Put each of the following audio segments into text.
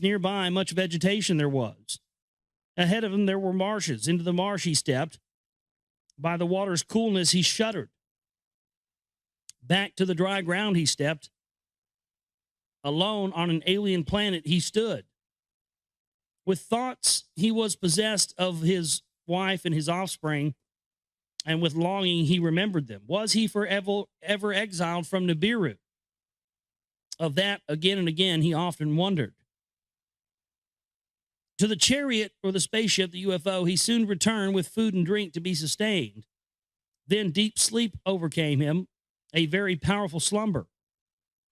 Nearby, much vegetation there was. Ahead of him, there were marshes. Into the marsh he stepped. By the water's coolness, he shuddered. Back to the dry ground he stepped. Alone on an alien planet he stood. With thoughts, he was possessed of his wife and his offspring, and with longing he remembered them. Was he forever exiled from Nibiru? Of that, again and again, he often wondered. To the chariot or the spaceship, the UFO, he soon returned with food and drink to be sustained. Then deep sleep overcame him, a very powerful slumber.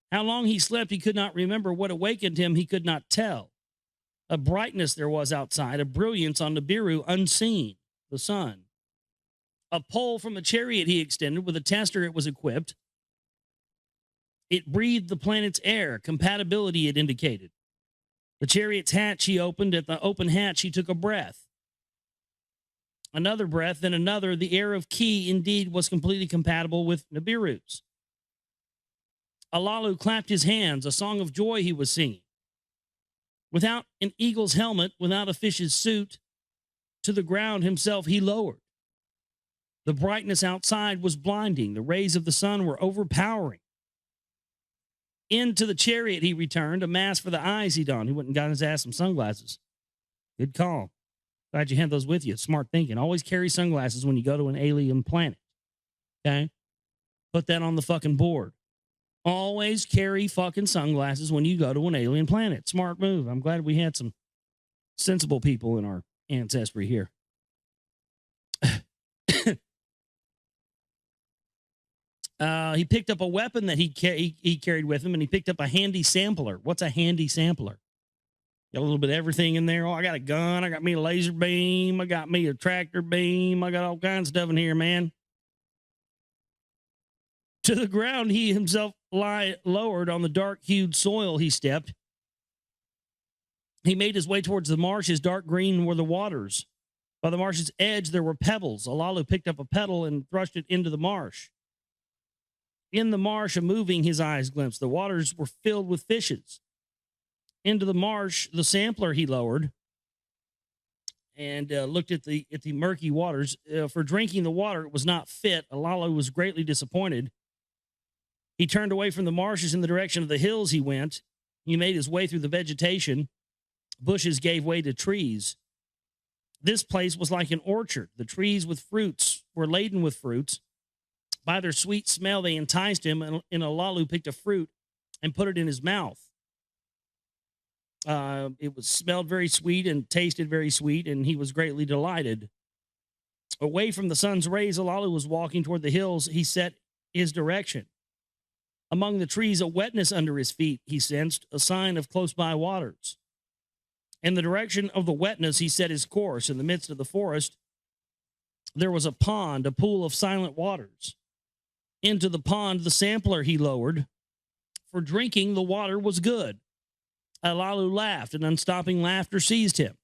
How long he slept, he could not remember. What awakened him, he could not tell. A brightness there was outside, a brilliance on Nibiru unseen, the sun. A pole from the chariot he extended. With a tester it was equipped. It breathed the planet's air. Compatibility it indicated. The chariot's hatch he opened. At the open hatch he took a breath. Another breath, then another. The air of Ki indeed was completely compatible with Nibiru's. Alalu clapped his hands, a song of joy he was singing. Without an eagle's helmet, without a fish's suit, to the ground himself he lowered. The brightness outside was blinding. The rays of the sun were overpowering. Into the chariot he returned, a mask for the eyes he donned. He went and got his ass some sunglasses. Good call. Glad you had those with you. Smart thinking. Always carry sunglasses when you go to an alien planet. Okay? Put that on the fucking board. Always carry fucking sunglasses when you go to an alien planet. Smart move. I'm glad we had some sensible people in our ancestry here. He picked up a weapon that he carried with him, and he picked up a handy sampler. What's a handy sampler? Got a little bit of everything in there. Oh, I got a gun. I got me a laser beam. I got me a tractor beam. I got all kinds of stuff in here, man. To the ground, he himself lowered on the dark-hued soil he stepped. He made his way towards the marshes. Dark green were the waters. By the marsh's edge, there were pebbles. Alalu picked up a pebble and thrust it into the marsh. In the marsh, a moving his eyes glimpsed. The waters were filled with fishes. Into the marsh, the sampler he lowered and looked at the murky waters. For drinking the water, it was not fit. Alalu was greatly disappointed. He turned away from the marshes in the direction of the hills he went. He made his way through the vegetation. Bushes gave way to trees. This place was like an orchard. The trees with fruits were laden with fruits. By their sweet smell, they enticed him, and Alalu picked a fruit and put it in his mouth. It was smelled very sweet and tasted very sweet, and he was greatly delighted. Away from the sun's rays, Alalu was walking toward the hills. He set his direction. Among the trees, a wetness under his feet, he sensed, a sign of close-by waters. In the direction of the wetness, he set his course. In the midst of the forest, there was a pond, a pool of silent waters. Into the pond, the sampler he lowered. For drinking, the water was good. Alalu laughed, and unstopping laughter seized him.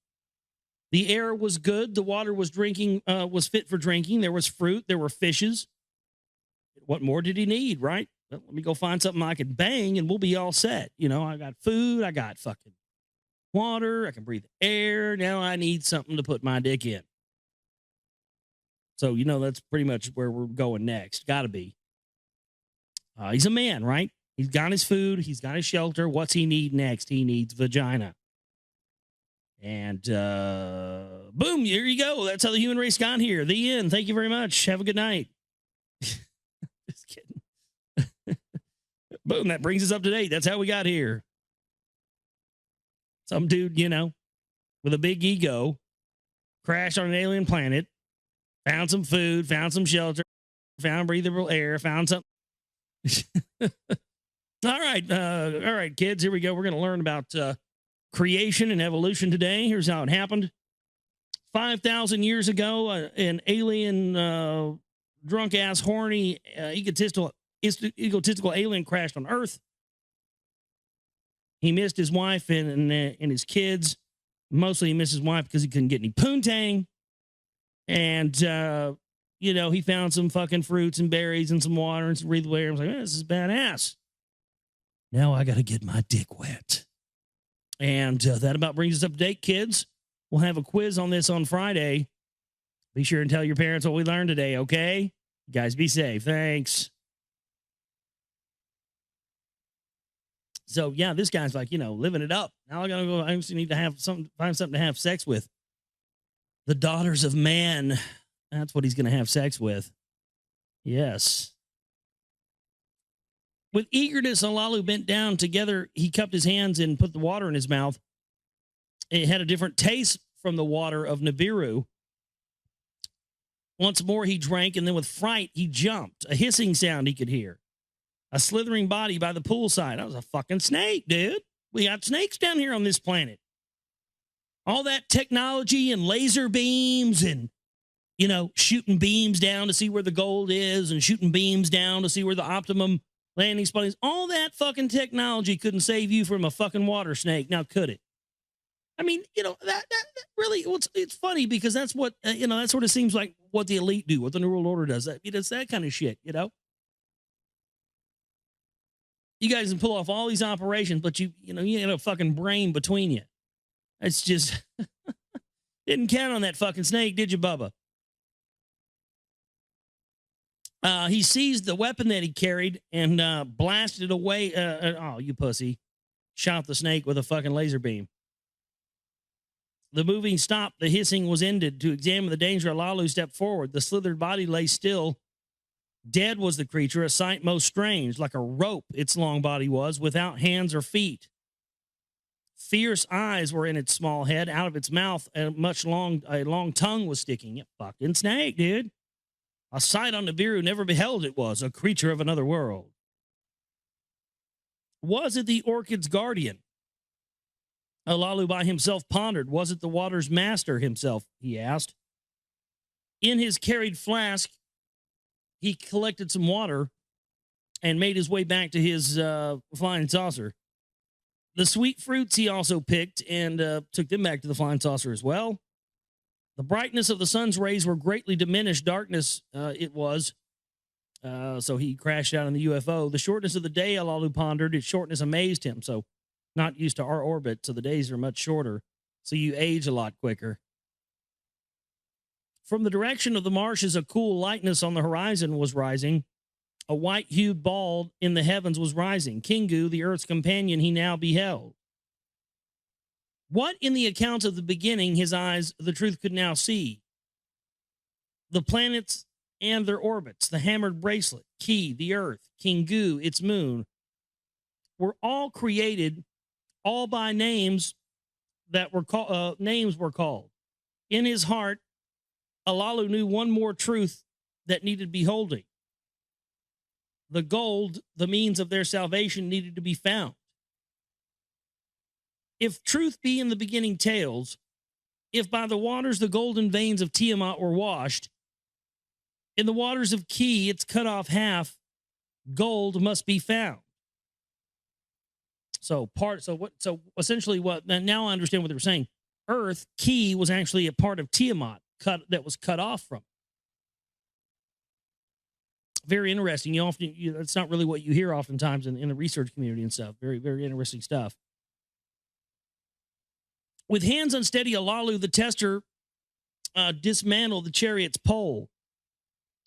The air was good. The water was fit for drinking. There was fruit. There were fishes. What more did he need, right? Well, let me go find something I could bang, and we'll be all set. You know, I got food. I got fucking water. I can breathe air. Now I need something to put my dick in. So, you know, that's pretty much where we're going next. Got to be. He's a man, right? He's got his food. He's got his shelter. What's he need next? He needs vagina. And boom, here you go. That's how the human race got here. The end. Thank you very much. Have a good night. Just kidding. Boom, that brings us up to date. That's how we got here. Some dude, you know, with a big ego, crashed on an alien planet, found some food, found some shelter, found breathable air, found something. All right, kids, here we go. We're going to learn about creation and evolution today. Here's how it happened. 5,000 years ago, an alien, drunk-ass, horny, egotistical alien crashed on Earth. He missed his wife and his kids. Mostly he missed his wife because he couldn't get any poontang. And, you know, he found some fucking fruits and berries and some water and some breathable air. I was like, this is badass. Now I got to get my dick wet. And that about brings us up to date, kids. We'll have a quiz on this on Friday. Be sure and tell your parents what we learned today, okay? You guys be safe. Thanks. So, yeah, this guy's like, living it up. Now I just need to find something to have sex with. The daughters of man. That's what he's going to have sex with. Yes. With eagerness, Olalu bent down. Together, he cupped his hands and put the water in his mouth. It had a different taste from the water of Nibiru. Once more, he drank, and then with fright, he jumped. A hissing sound he could hear. A slithering body by the poolside. That was a fucking snake, dude. We got snakes down here on this planet. All that technology and laser beams and, shooting beams down to see where the gold is and shooting beams down to see where the optimum landing spot is. All that fucking technology couldn't save you from a fucking water snake. Now, could it? I mean, that really, it's funny because that's what, that sort of seems like what the elite do, what the New World Order does. It's that kind of shit, You guys can pull off all these operations, but you got a fucking brain between you. It's just, didn't count on that fucking snake, did you, Bubba? He seized the weapon that he carried and blasted it away. Oh, you pussy. Shot the snake with a fucking laser beam. The moving stopped. The hissing was ended. To examine the danger, Olalu stepped forward. The slithered body lay still. Dead was the creature, a sight most strange. Like a rope, its long body was, without hands or feet. Fierce eyes were in its small head. Out of its mouth, a long tongue was sticking. It fucking snake, dude. A sight on Nibiru never beheld it was. A creature of another world. Was it the orchid's guardian? Olalu by himself pondered. Was it the water's master himself? He asked. In his carried flask, he collected some water and made his way back to his flying saucer. The sweet fruits he also picked and took them back to the flying saucer as well. The brightness of the sun's rays were greatly diminished. Darkness it was. So he crashed out in the UFO. The shortness of the day, Olalu pondered. Its shortness amazed him. So not used to our orbit, so the days are much shorter. So you age a lot quicker. From the direction of the marshes, a cool lightness on the horizon was rising. A white-hued ball in the heavens was rising. Kingu, the Earth's companion, he now beheld. What in the accounts of the beginning his eyes, the truth could now see? The planets and their orbits, the hammered bracelet, Ki, the Earth, Kingu, its moon, were all created, all by names that were called. In his heart, Olalu knew one more truth that needed beholding. The gold, the means of their salvation, needed to be found. If truth be in the beginning tales, if by the waters the golden veins of Tiamat were washed, in the waters of Ki it's cut off half, gold must be found. So essentially now I understand what they were saying. Earth, Ki, was actually a part of Tiamat that was cut off from. Very interesting. That's not really what you hear oftentimes in the research community and stuff. Very, very interesting stuff. With hands unsteady, Olalu, the tester, dismantled the chariot's pole.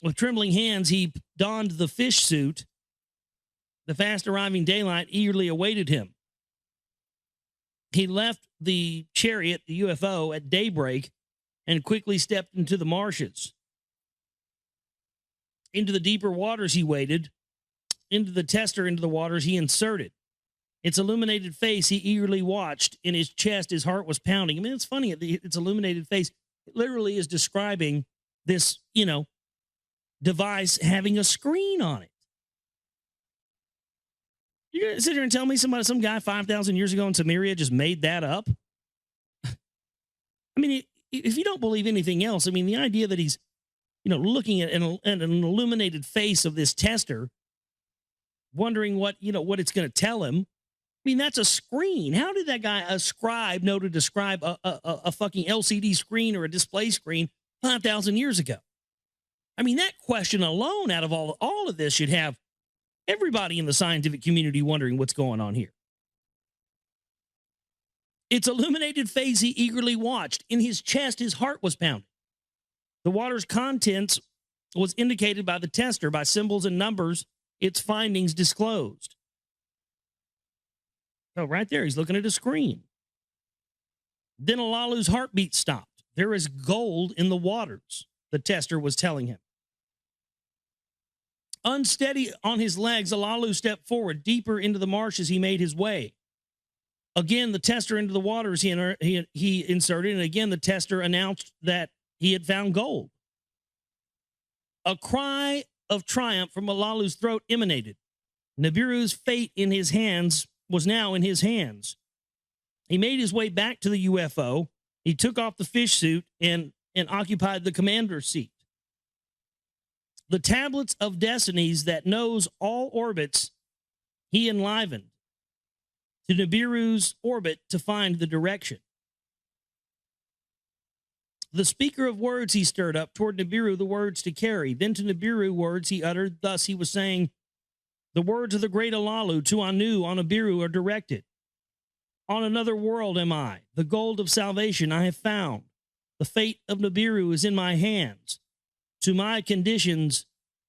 With trembling hands, he donned the fish suit. The fast arriving daylight eagerly awaited him. He left the chariot, the UFO, at daybreak and quickly stepped into the marshes. Into the deeper waters he waded. Into the tester, into the waters he inserted. Its illuminated face he eagerly watched. In his chest, his heart was pounding. I mean, it's funny. Its illuminated face literally is describing this, device having a screen on it. You're going to sit here and tell me some guy 5,000 years ago in Samaria just made that up? I mean, if you don't believe anything else, I mean, the idea that he's, looking at an illuminated face of this tester, wondering what it's going to tell him. I mean, that's a screen. How did that guy know to describe a fucking LCD screen or a display screen 5,000 years ago? I mean, that question alone, out of all of this, should have everybody in the scientific community wondering what's going on here. Its illuminated face he eagerly watched. In his chest, his heart was pounding. The water's contents was indicated by the tester by symbols and numbers its findings disclosed. So right there, he's looking at a screen. Then Olaolu's heartbeat stopped. There is gold in the waters, the tester was telling him. Unsteady on his legs, Olaolu stepped forward deeper into the marsh as he made his way. Again, the tester into the waters he inserted, and again, the tester announced that he had found gold. A cry of triumph from Olaolu's throat emanated. Nibiru's fate in his hands was now in his hands. He made his way back to the UFO. He took off the fish suit and occupied the commander's seat. The tablets of destinies that knows all orbits he enlivened to Nibiru's orbit to find the direction. The speaker of words he stirred up toward Nibiru the words to carry. Then to Nibiru words he uttered. Thus he was saying, the words of the great Olaolu to Anu on Nibiru are directed. On another world am I. The gold of salvation I have found. The fate of Nibiru is in my hands. To my conditions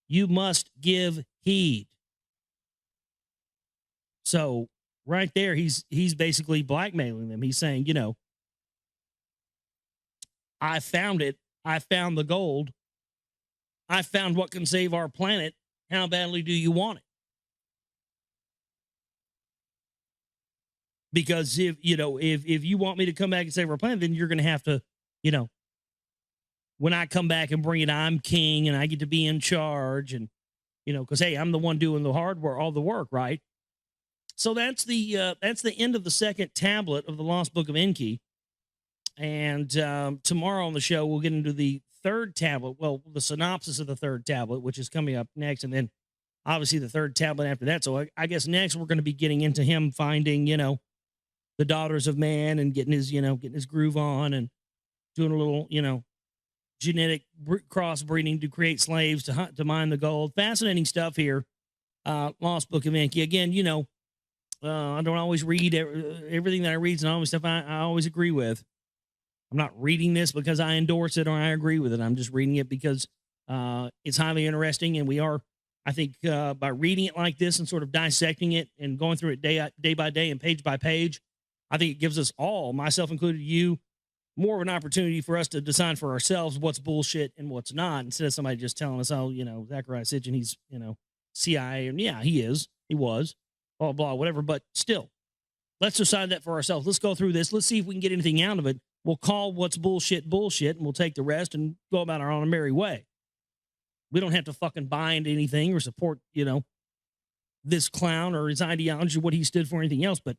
you must give heed. So right there, he's basically blackmailing them. He's saying, I found it. I found the gold. I found what can save our planet. How badly do you want it? Because if you want me to come back and save our planet, then you're going to have to, when I come back and bring it, I'm king and I get to be in charge, and because hey, I'm the one doing the hard work, all the work, right? So that's the end of the second tablet of the Lost Book of Enki. And tomorrow on the show, we'll get into the third tablet. Well, the synopsis of the third tablet, which is coming up next, and then obviously the third tablet after that. So I guess next we're going to be getting into him finding, the daughters of man and getting his groove on and doing a little, genetic crossbreeding to create slaves to hunt, to mine the gold. Fascinating stuff here. Lost Book of Enki. Again, I don't always read everything that I read, and always stuff I always agree with. I'm not reading this because I endorse it or I agree with it. I'm just reading it because it's highly interesting, and we are, I think, by reading it like this and sort of dissecting it and going through it day by day and page by page, I think it gives us all, myself included, you, more of an opportunity for us to decide for ourselves what's bullshit and what's not, instead of somebody just telling us, oh, Zachariah Sitchin, he's, CIA, and yeah, he was, blah, blah, whatever, but still, let's decide that for ourselves. Let's go through this. Let's see if we can get anything out of it. We'll call what's bullshit, and we'll take the rest and go about our own merry way. We don't have to fucking buy into anything or support, this clown or his ideology, what he stood for, or anything else. But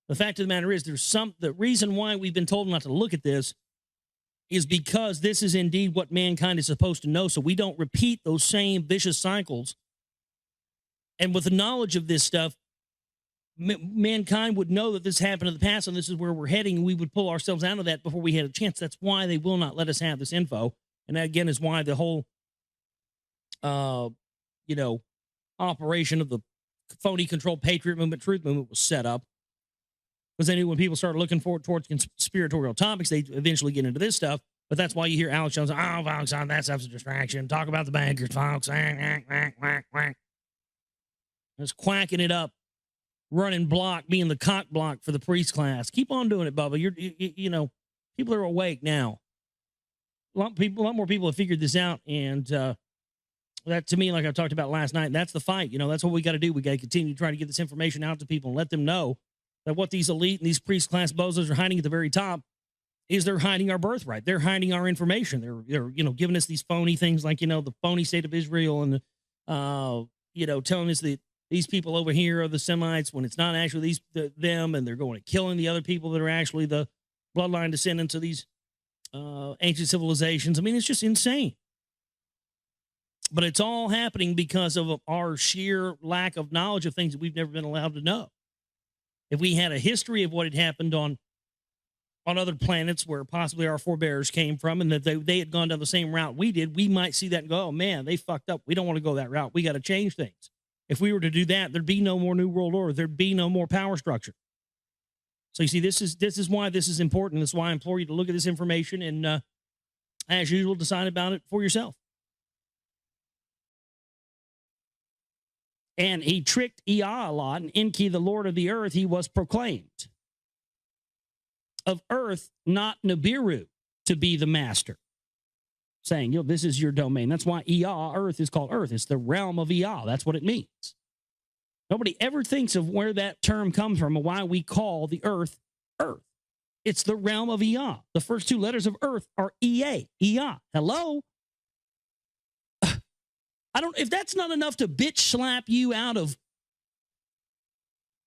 the fact of the matter is, the reason why we've been told not to look at this is because this is indeed what mankind is supposed to know, so we don't repeat those same vicious cycles. And with the knowledge of this stuff, mankind would know that this happened in the past and this is where we're heading, and we would pull ourselves out of that before we had a chance. That's why they will not let us have this info. And that, again, is why the whole, operation of the phony controlled patriot movement, truth movement was set up. Because they knew when people started looking forward towards conspiratorial topics, they'd eventually get into this stuff. But that's why you hear Alex Jones, oh, folks, that stuff's a distraction. Talk about the bankers, folks. Just quacking it up, running block, being the cock block for the priest class. Keep on doing it, Bubba. People are awake now. A lot more people have figured this out. And that, to me, like I talked about last night, that's the fight. That's what we got to do. We got to continue to try to get this information out to people and let them know that what these elite and these priest class bozos are hiding at the very top is they're hiding our birthright. They're hiding our information. They're giving us these phony things like, the phony state of Israel and, telling us that these people over here are the Semites when it's not actually them, and they're going and killing the other people that are actually the bloodline descendants of these ancient civilizations. I mean, it's just insane. But it's all happening because of our sheer lack of knowledge of things that we've never been allowed to know. If we had a history of what had happened on other planets where possibly our forebears came from, and that they had gone down the same route we did, we might see that and go, oh, man, they fucked up. We don't want to go that route. We got to change things. If we were to do that, there'd be no more New World Order. There'd be no more power structure. So you see, this is why this is important. That's why I implore you to look at this information and, as usual, decide about it for yourself. And he tricked Ea a lot, and Enki, the Lord of the earth, he was proclaimed. Of earth, not Nibiru, to be the master. Saying, this is your domain. That's why Ea, earth, is called earth. It's the realm of Ea. That's what it means. Nobody ever thinks of where that term comes from or why we call the earth, earth. It's the realm of Ea. The first two letters of earth are Ea. Ea. Hello? If that's not enough to bitch slap you out of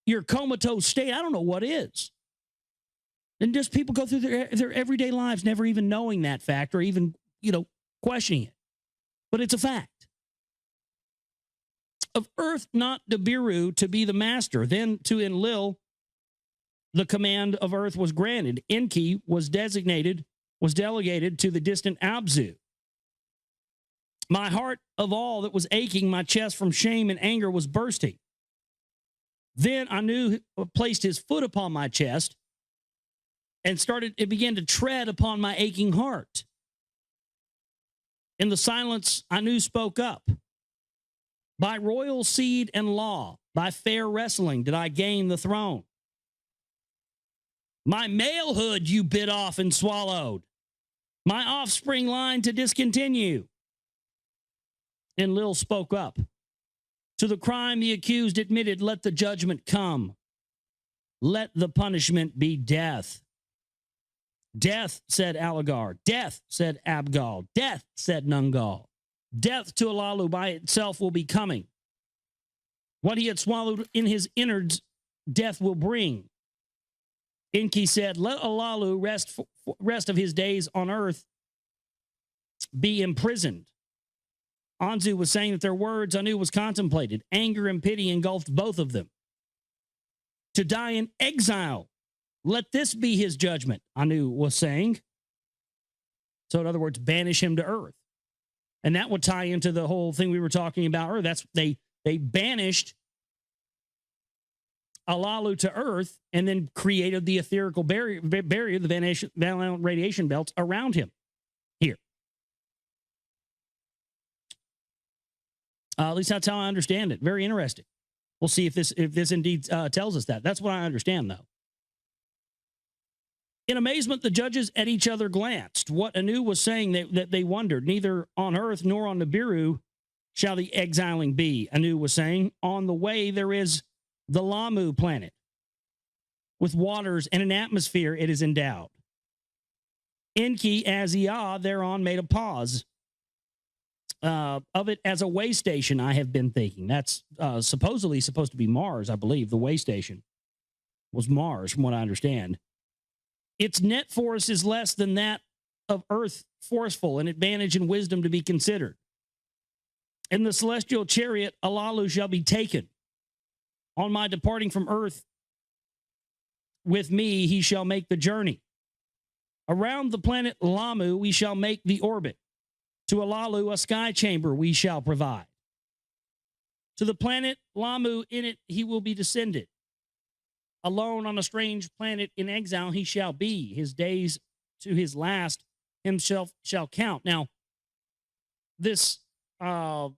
your comatose state, I don't know what is. And just people go through their everyday lives never even knowing that fact or even, questioning it. But it's a fact. Of earth, not Nibiru, to be the master. Then to Enlil, the command of earth was granted. Enki was delegated to the distant Abzu. My heart of all that was aching, my chest from shame and anger was bursting. Then Anu placed his foot upon my chest and it began to tread upon my aching heart. In the silence, Anu spoke up. By royal seed and law, by fair wrestling, did I gain the throne. My malehood you bit off and swallowed. My offspring line to discontinue. Enlil spoke up. To the crime the accused admitted, let the judgment come. Let the punishment be death. Death, said Aligar. Death, said Abgal. Death, said Nungal. Death to Alalu by itself will be coming. What he had swallowed in his innards, death will bring. Enki said, let Alalu rest of his days on earth be imprisoned. Anzu was saying that their words Anu was contemplated. Anger and pity engulfed both of them. To die in exile, let this be his judgment, Anu was saying. So in other words, banish him to earth. And that would tie into the whole thing we were talking about earlier. That's they banished Alalu to earth and then created the etherical barrier the Valent radiation belts around him here. At least that's how I understand it. Very interesting. We'll see if this indeed tells us that. That's what I understand, though. In amazement, the judges at each other glanced. What Anu was saying that they wondered. Neither on earth nor on Nibiru shall the exiling be, Anu was saying. On the way there is the Lamu planet. With waters and an atmosphere it is endowed. Enki, as Ea, thereon made a pause. Of it as a way station, I have been thinking. That's supposedly supposed to be Mars, I believe. The way station was Mars, from what I understand. Its net force is less than that of Earth forceful, an advantage and wisdom to be considered. In the celestial chariot, Alalu shall be taken. On my departing from Earth, with me he shall make the journey. Around the planet Lamu we shall make the orbit. To Alalu a sky chamber we shall provide. To the planet Lamu in it he will be descended. Alone on a strange planet in exile he shall be. His days to his last himself shall count. Now, this, what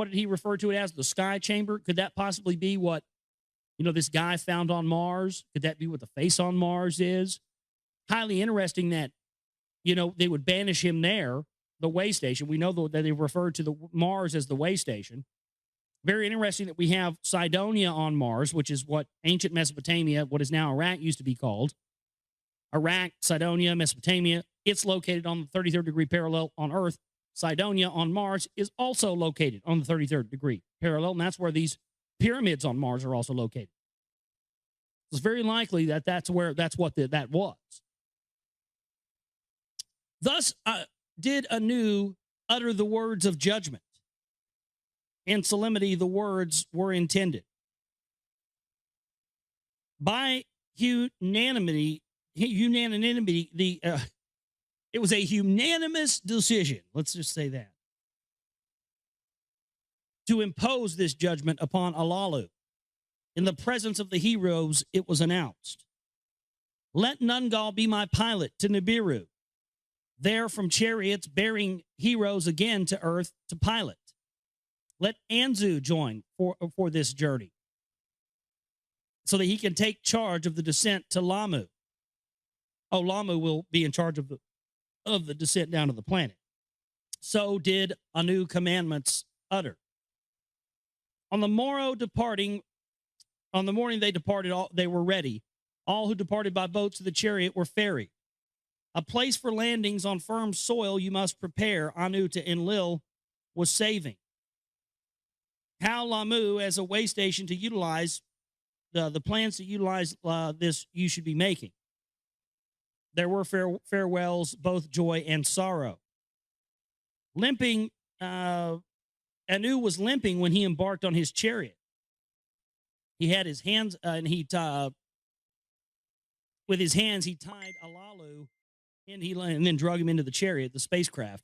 did he refer to it as? The sky chamber? Could that possibly be what, this guy found on Mars? Could that be what the face on Mars is? Highly interesting that, they would banish him there, the way station. We know that they referred to the Mars as the way station. Very interesting that we have Cydonia on Mars, which is what ancient Mesopotamia, what is now Iraq, used to be called. Iraq, Cydonia, Mesopotamia. It's located on the 33rd degree parallel on Earth. Cydonia on Mars is also located on the 33rd degree parallel, and that's where these pyramids on Mars are also located. It's very likely that that's what that was. Thus did Anu utter the words of judgment. In solemnity, the words were intended. By unanimity, it was a unanimous decision, let's just say that, to impose this judgment upon Alalu In the presence of the heroes, it was announced, let Nungal be my pilot to Nibiru. There from chariots bearing heroes again to earth to pilot. Let Anzu join for this journey so that he can take charge of the descent to Lamu. Oh, Lamu will be in charge of the descent down to the planet. So did Anu commandments utter. On the morning they departed, they were ready. All who departed by boat to the chariot were ferried. A place for landings on firm soil you must prepare, Anu to Enlil was saving. How Lamu as a way station to utilize the plans to utilize this you should be making. There were farewells, both joy and sorrow. Limping, Anu was limping when he embarked on his chariot. He had his hands, with his hands he tied Alalu, and then drug him into the chariot, the spacecraft.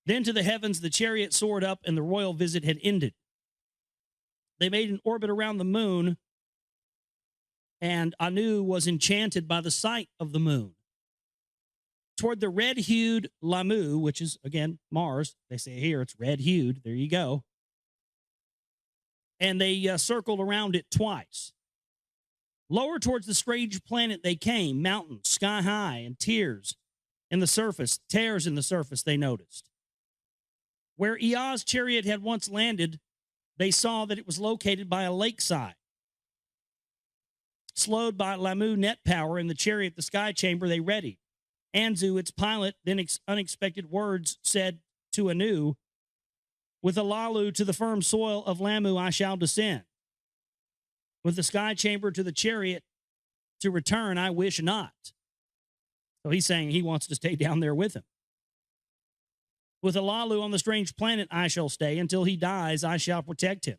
Then to the heavens the chariot soared up, and the royal visit had ended. They made an orbit around the moon, and Anu was enchanted by the sight of the moon. Toward the red-hued Lamu, which is, again, Mars. They say here it's red-hued. There you go. And they circled around it twice. Lower towards the strange planet they came, mountains, sky high, and tears in the surface, they noticed. Where Ea's chariot had once landed, they saw that it was located by a lakeside. Slowed by Lamu net power in the chariot, the sky chamber, they readied. Anzu, its pilot, then unexpected words said to Anu, with Alalu to the firm soil of Lamu I shall descend. With the sky chamber to the chariot to return, I wish not. So he's saying he wants to stay down there with him. With Alalu on the strange planet, I shall stay. Until he dies, I shall protect him.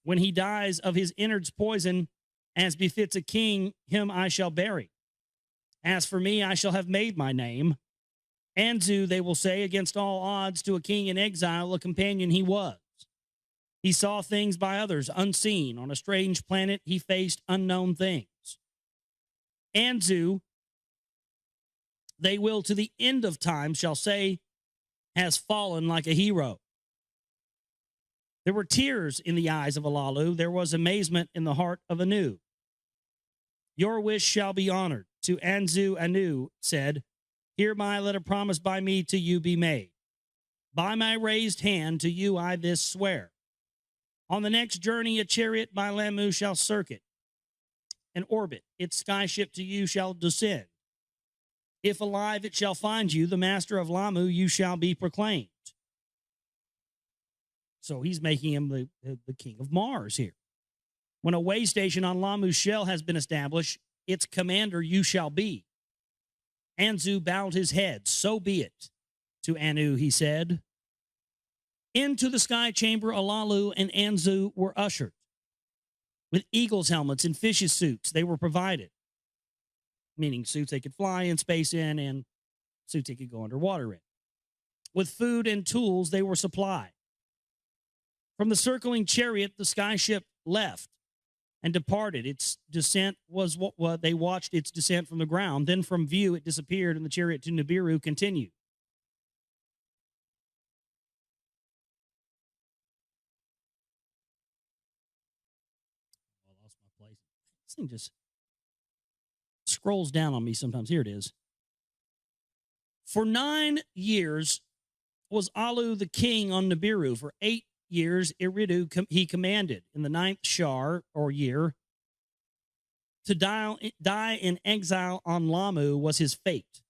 When he dies of his innards poison, as befits a king, him I shall bury. As for me, I shall have made my name. Anzu, they will say, against all odds, to a king in exile, a companion he was. He saw things by others unseen. On a strange planet, he faced unknown things. Anzu, they will to the end of time shall say, has fallen like a hero. There were tears in the eyes of Alalu. There was amazement in the heart of Anu. Your wish shall be honored. To Anzu, Anu said, hereby let a promise by me to you be made. By my raised hand to you I this swear. On the next journey a chariot by Lamu shall circuit and orbit. Its skyship to you shall descend. If alive it shall find you, the master of Lamu you shall be proclaimed. So he's making him the king of Mars here. When a way station on Lamu's shell has been established, its commander you shall be. Anzu bowed his head. So be it. To Anu he said. Into the sky chamber Alalu and Anzu were ushered. With eagle's helmets and fish's suits they were provided. Meaning suits they could fly in space in and suits they could go underwater in. With food and tools they were supplied. From the circling chariot the skyship left and departed. Its descent was what they watched its descent from the ground. Then from view it disappeared, and the chariot to Nibiru continued. I lost my place. This thing just scrolls down on me sometimes. Here it is. For 9 years was Alu the king on Nibiru. For 8 years, Iridu he commanded. In the 9th Shar, or year, to die in exile on Lamu was his fate.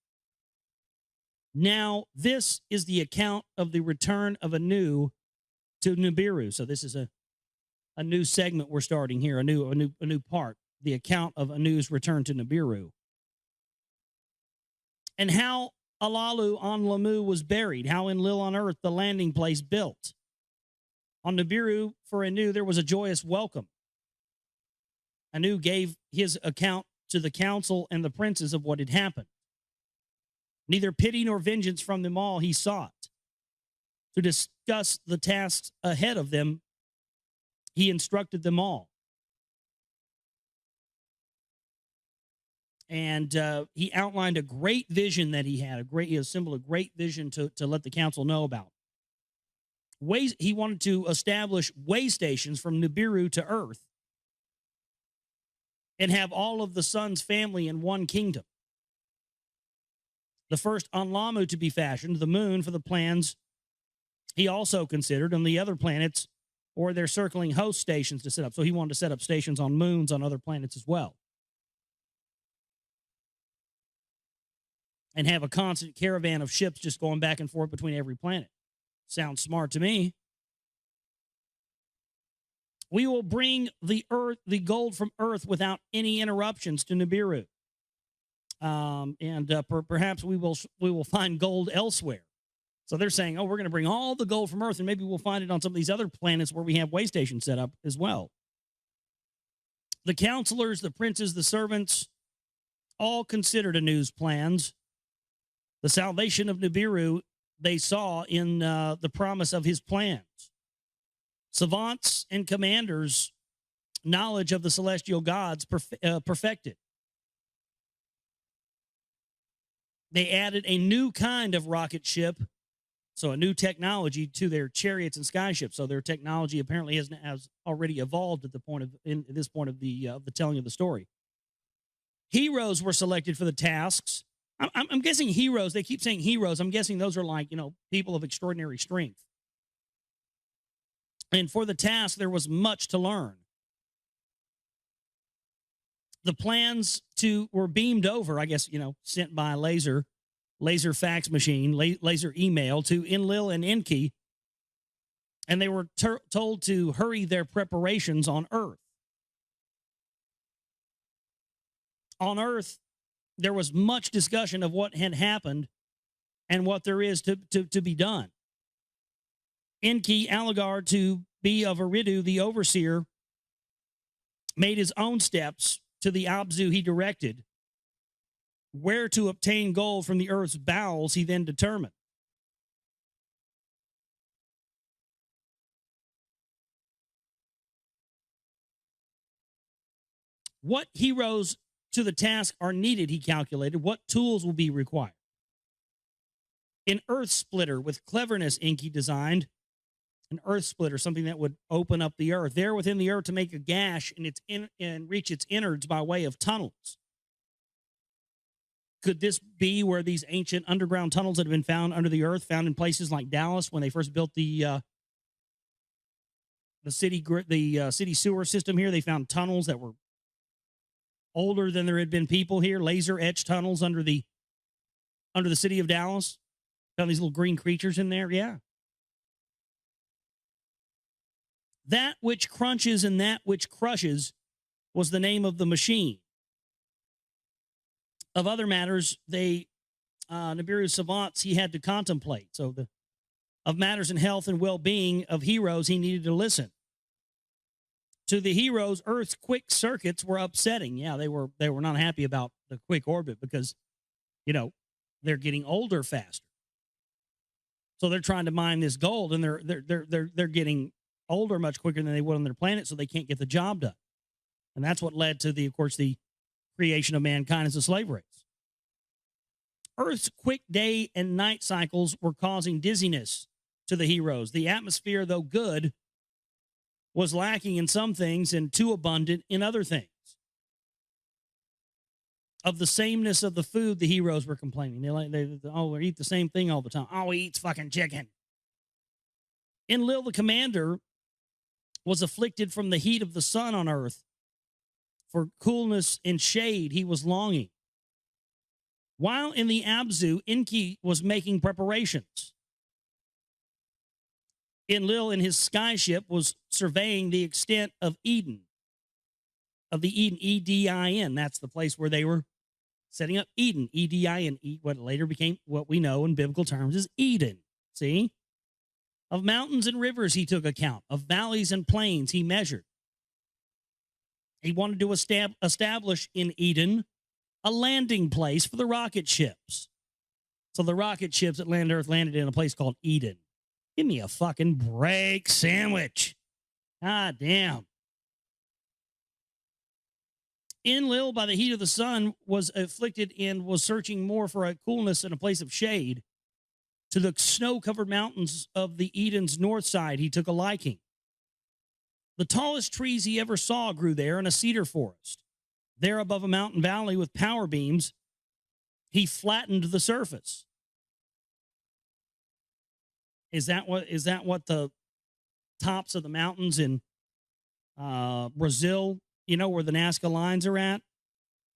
Now, this is the account of the return of Anu to Nibiru. So this is a new segment we're starting here, a new part, the account of Anu's return to Nibiru. And how Alalu on Lamu was buried, how Enlil on earth the landing place built. On Nibiru, for Anu, there was a joyous welcome. Anu gave his account to the council and the princes of what had happened. Neither pity nor vengeance from them all he sought. To discuss the tasks ahead of them, he instructed them all. And he outlined a great vision that he had. He assembled a great vision to let the council know about. He wanted to establish way stations from Nibiru to Earth and have all of the sun's family in one kingdom. The first on Lamu to be fashioned, the moon for the plans he also considered, and the other planets or their circling host stations to set up. So he wanted to set up stations on moons on other planets as well. And have a constant caravan of ships just going back and forth between every planet. Sounds smart to me. We will bring the gold from Earth without any interruptions to Nibiru. Perhaps we will find gold elsewhere. So they're saying, oh, we're going to bring all the gold from Earth, and maybe we'll find it on some of these other planets where we have way stations set up as well. The counselors, the princes, the servants, all considered Anu's plans. The salvation of Nibiru they saw in the promise of his plans. Savants and commanders' knowledge of the celestial gods perfected. They added a new kind of rocket ship, so a new technology to their chariots and skyships. So their technology apparently has already evolved at this point of the telling of the story. Heroes were selected for the tasks. I'm guessing heroes. They keep saying heroes. I'm guessing those are like, people of extraordinary strength. And for the task, there was much to learn. The plans were beamed over, I guess, sent by laser fax machine, laser email to Enlil and Enki. And they were told to hurry their preparations on Earth. On Earth, there was much discussion of what had happened and what there is to be done. Enki, Alligar, to be of Eridu, the overseer, made his own steps to the Abzu he directed. Where to obtain gold from the earth's bowels, he then determined. What heroes to the task are needed, he calculated. What tools will be required? An earth splitter with cleverness, Enki designed. An earth splitter, something that would open up the earth. There within the earth to make a gash and reach its innards by way of tunnels. Could this be where these ancient underground tunnels that have been found under the earth, found in places like Dallas when they first built the city sewer system here? They found tunnels that were older than there had been people here, laser etched tunnels under the city of Dallas. Found these little green creatures in there. Yeah. That which crunches and that which crushes was the name of the machine. Of other matters, Nibiru's savants he had to contemplate. So of matters in health and well-being of heroes, he needed to listen. To the heroes, Earth's quick circuits were upsetting. Yeah, they were not happy about the quick orbit because, they're getting older faster. So they're trying to mine this gold, and they're getting older much quicker than they would on their planet, so they can't get the job done. And that's what led to the creation of mankind as a slave race. Earth's quick day and night cycles were causing dizziness to the heroes. The atmosphere, though good, was lacking in some things and too abundant in other things. Of the sameness of the food, the heroes were complaining. We eat the same thing all the time. Oh, we eat fucking chicken. Enlil, the commander, was afflicted from the heat of the sun on Earth. For coolness and shade, he was longing. While in the Abzu, Enki was making preparations. Enlil in his skyship was surveying the extent of Eden. Of the Eden, E-D-I-N. That's the place where they were setting up Eden, E-D-I-N, what later became what we know in biblical terms as Eden. See? Of mountains and rivers he took account. Of valleys and plains he measured. He wanted to establish in Eden a landing place for the rocket ships. So the rocket ships that landed Earth landed in a place called Eden. Give me a fucking break sandwich. God damn. Enlil, by the heat of the sun, was afflicted and was searching more for a coolness and a place of shade. To the snow-covered mountains of the Eden's north side, he took a liking. The tallest trees he ever saw grew there in a cedar forest. There above a mountain valley with power beams, he flattened the surface. Is that what the tops of the mountains in Brazil, where the Nazca lines are at?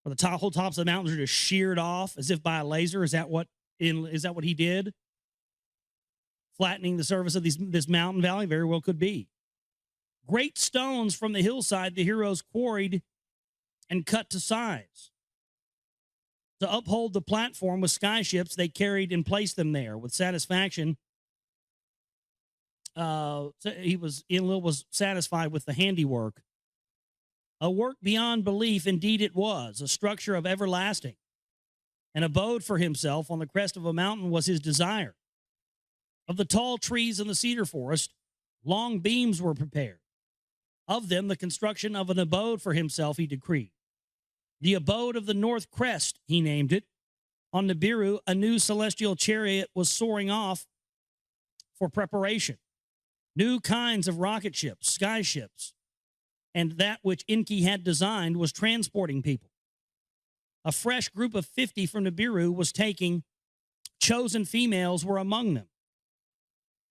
Where the whole tops of the mountains are just sheared off as if by a laser? Is that what he did? Flattening the surface of this mountain valley? Very well could be. Great stones from the hillside the heroes quarried and cut to size. To uphold the platform with skyships, they carried and placed them there with satisfaction. Enlil was satisfied with the handiwork. A work beyond belief, indeed it was, a structure of everlasting. An abode for himself on the crest of a mountain was his desire. Of the tall trees in the cedar forest, long beams were prepared. Of them, the construction of an abode for himself he decreed. The abode of the north crest, he named it. On Nibiru, a new celestial chariot was soaring off for preparation. New kinds of rocket ships, sky ships, and that which Enki had designed was transporting people. A fresh group of 50 from Nibiru was taking. Chosen females were among them.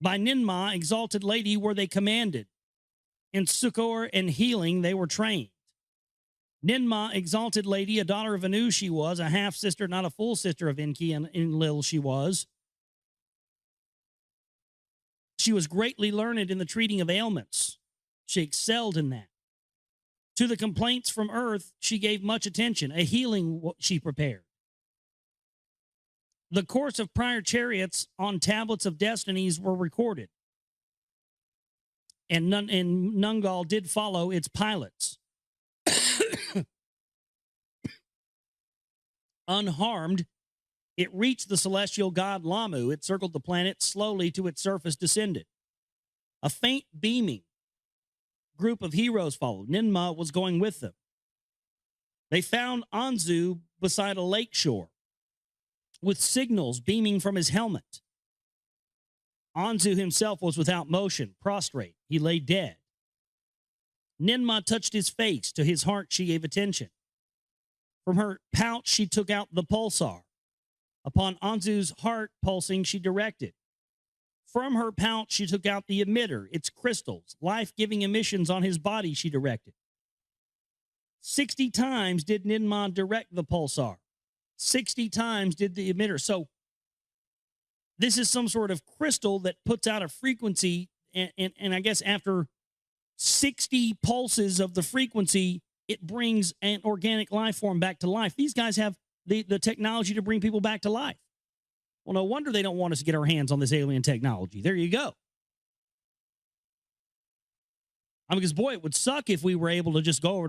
By Ninmah, exalted lady, were they commanded. In succor and healing they were trained. Ninmah, exalted lady, a daughter of Anu she was, a half-sister, not a full sister of Enki and Enlil she was. She was greatly learned in the treating of ailments. She excelled in that. To the complaints from earth she gave much attention. A healing she prepared. The course of prior chariots on tablets of destinies were recorded. And Nungal did follow its pilots. Unharmed, it reached the celestial god Lamu. It circled the planet, slowly to its surface descended. A faint beaming group of heroes followed. Ninmah was going with them. They found Anzu beside a lake shore with signals beaming from his helmet. Anzu himself was without motion, prostrate. He lay dead. Ninmah touched his face. To his heart she gave attention. From her pouch she took out the pulsar. Upon Anzu's heart pulsing she directed. From her pouch she took out the emitter, its crystals, life-giving emissions on his body she directed. 60 times did Ninmah direct the pulsar. 60 times did the emitter. So this is some sort of crystal that puts out a frequency, and I guess after 60 pulses of the frequency, it brings an organic life form back to life. These guys have the technology to bring people back to life. Well, no wonder they don't want us to get our hands on this alien technology. There you go. Because, boy, it would suck if we were able to just go over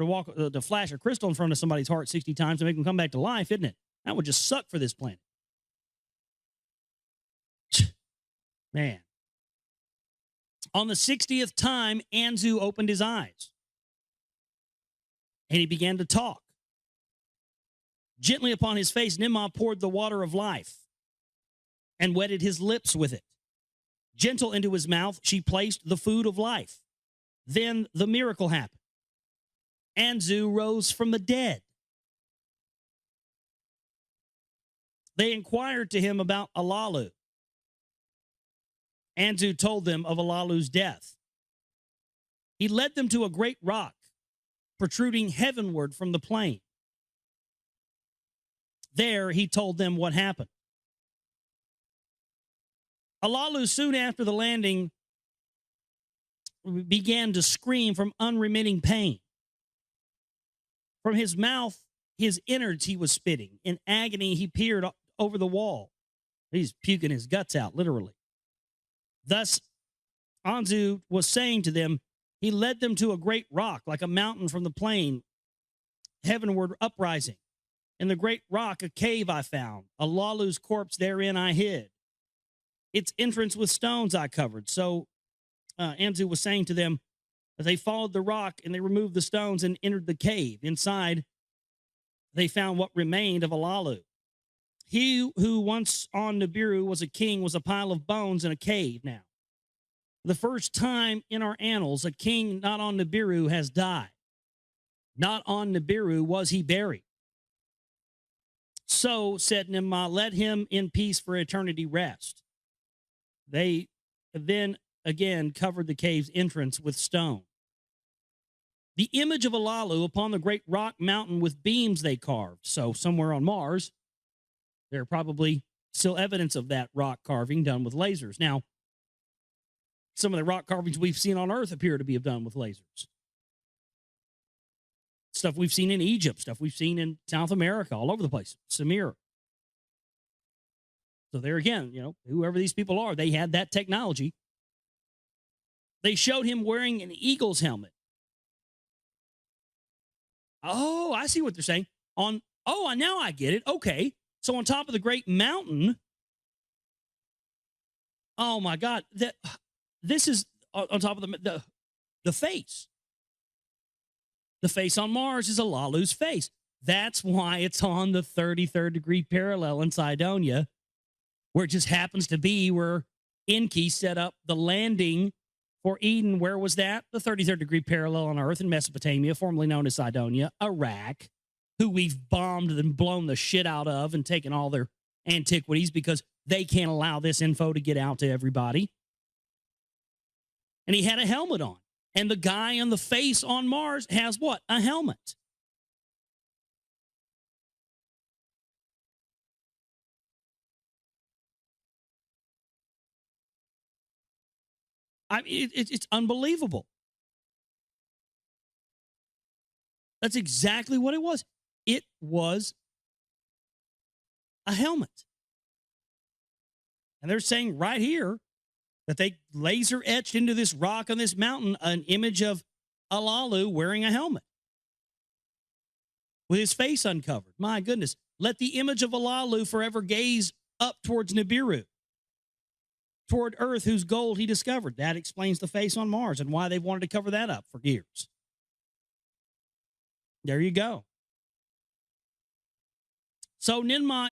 to flash a crystal in front of somebody's heart 60 times and make them come back to life, isn't it? That would just suck for this planet. Man. On the 60th time, Anzu opened his eyes. And he began to talk. Gently upon his face, Ninmah poured the water of life and wetted his lips with it. Gentle into his mouth, she placed the food of life. Then the miracle happened. Anzu rose from the dead. They inquired to him about Alalu. Anzu told them of Alalu's death. He led them to a great rock protruding heavenward from the plain. There he told them what happened. Alalu, soon after the landing, began to scream from unremitting pain. From his mouth, his innards he was spitting. In agony, he peered over the wall. He's puking his guts out, literally. Thus, Anzu was saying to them, he led them to a great rock, like a mountain from the plain, heavenward uprising. In the great rock, a cave I found. Alalu's corpse therein I hid. Its entrance with stones I covered. So Anzu was saying to them, They followed the rock and they removed the stones and entered the cave. Inside, they found what remained of Alalu. He who once on Nibiru was a king was a pile of bones in a cave now. For the first time in our annals, a king not on Nibiru has died. Not on Nibiru was he buried. So, said Nimma, let him in peace for eternity rest. They then again covered the cave's entrance with stone. The image of Alalu upon the great rock mountain with beams they carved. So, somewhere on Mars, there are probably still evidence of that rock carving done with lasers. Now, some of the rock carvings we've seen on Earth appear to be done with lasers. Stuff we've seen in Egypt, stuff we've seen in South America, all over the place. Samir. So there again, whoever these people are, they had that technology. They showed him wearing an eagle's helmet. Oh, I see what they're saying. Now I get it. Okay. So on top of the great mountain, oh my God, this is on top of the face. The face on Mars is Alalu's face. That's why it's on the 33rd degree parallel in Cydonia, where it just happens to be where Enki set up the landing for Eden. Where was that? The 33rd degree parallel on Earth in Mesopotamia, formerly known as Cydonia, Iraq, who we've bombed and blown the shit out of and taken all their antiquities because they can't allow this info to get out to everybody. And he had a helmet on. And the guy on the face on Mars has what? A helmet. I mean, it's unbelievable. That's exactly what it was. It was a helmet. And they're saying right here that they laser etched into this rock on this mountain an image of Alalu wearing a helmet with his face uncovered. My goodness. Let the image of Alalu forever gaze up towards Nibiru, toward Earth, whose gold he discovered. That explains the face on Mars and why they've wanted to cover that up for years. There you go. So Ninmah